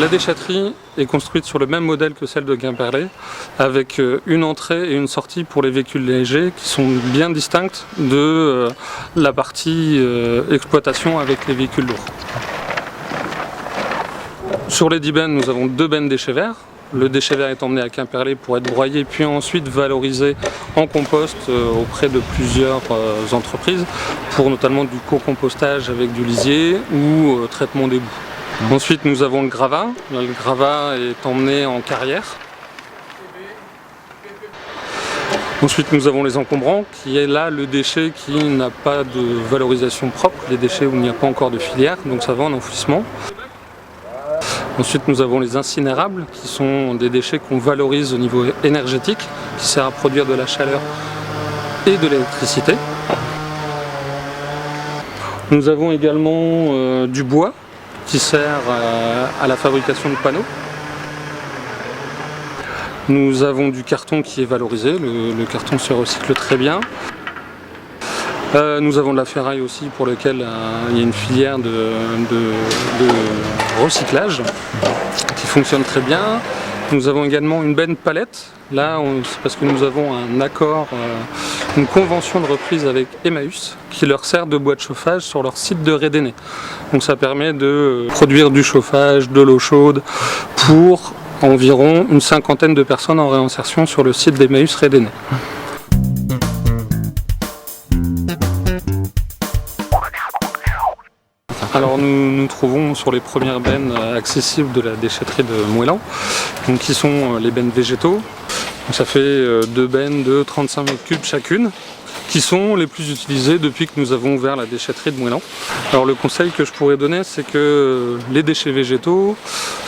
La déchetterie est construite sur le même modèle que celle de Quimperlé, avec une entrée et une sortie pour les véhicules légers qui sont bien distinctes de la partie exploitation avec les véhicules lourds. Sur les 10 bennes, nous avons 2 bennes déchets verts. Le déchet vert est emmené à Quimperlé pour être broyé puis ensuite valorisé en compost auprès de plusieurs entreprises pour notamment du co-compostage avec du lisier ou traitement des boues. Ensuite nous avons le gravat. Le gravat est emmené en carrière. Ensuite nous avons les encombrants qui est là le déchet qui n'a pas de valorisation propre, les déchets où il n'y a pas encore de filière, donc ça va en enfouissement. Ensuite nous avons les incinérables qui sont des déchets qu'on valorise au niveau énergétique, qui sert à produire de la chaleur et de l'électricité. Nous avons également du bois qui sert à la fabrication de panneaux. Nous avons du carton qui est valorisé, le carton se recycle très bien. Nous avons de la ferraille aussi pour lequel il y a une filière de recyclage qui fonctionne très bien. Nous avons également une benne palette. Là, c'est parce que nous avons un accord, une convention de reprise avec Emmaüs qui leur sert de boîte de chauffage sur leur site de Rédéné. Donc ça permet de produire du chauffage, de l'eau chaude pour environ une 50aine de personnes en réinsertion sur le site d'Emmaüs Rédéné. Alors nous nous trouvons sur les premières bennes accessibles de la déchetterie de Mouélan, donc qui sont les bennes végétaux. Donc ça fait 2 bennes de 35 m3 chacune, qui sont les plus utilisées depuis que nous avons ouvert la déchetterie de Mouélan. Alors le conseil que je pourrais donner, c'est que les déchets végétaux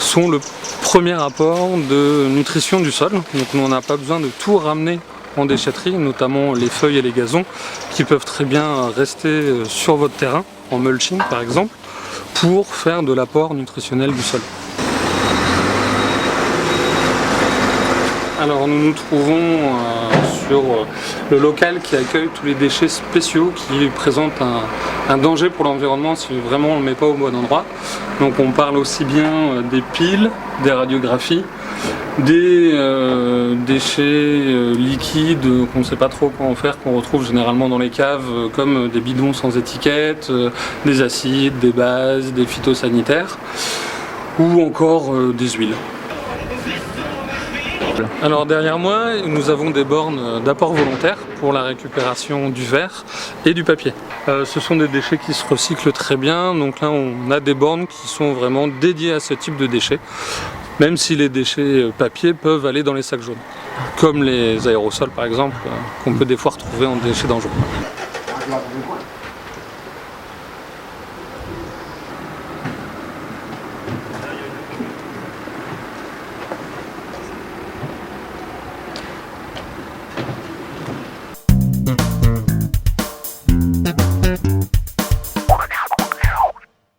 sont le premier apport de nutrition du sol, donc on n'a pas besoin de tout ramener en déchetterie, notamment les feuilles et les gazons qui peuvent très bien rester sur votre terrain, en mulching par exemple, pour faire de l'apport nutritionnel du sol. Alors nous nous trouvons sur le local qui accueille tous les déchets spéciaux qui présentent un danger pour l'environnement si vraiment on ne le met pas au bon endroit. Donc on parle aussi bien des piles, des radiographies, des déchets liquides qu'on ne sait pas trop quoi en faire, qu'on retrouve généralement dans les caves, comme des bidons sans étiquette, des acides, des bases, des phytosanitaires, ou encore des huiles. Alors derrière moi, nous avons des bornes d'apport volontaire pour la récupération du verre et du papier. Ce sont des déchets qui se recyclent très bien, donc là on a des bornes qui sont vraiment dédiées à ce type de déchets, même si les déchets papier peuvent aller dans les sacs jaunes, comme les aérosols par exemple, qu'on peut des fois retrouver en déchets dangereux.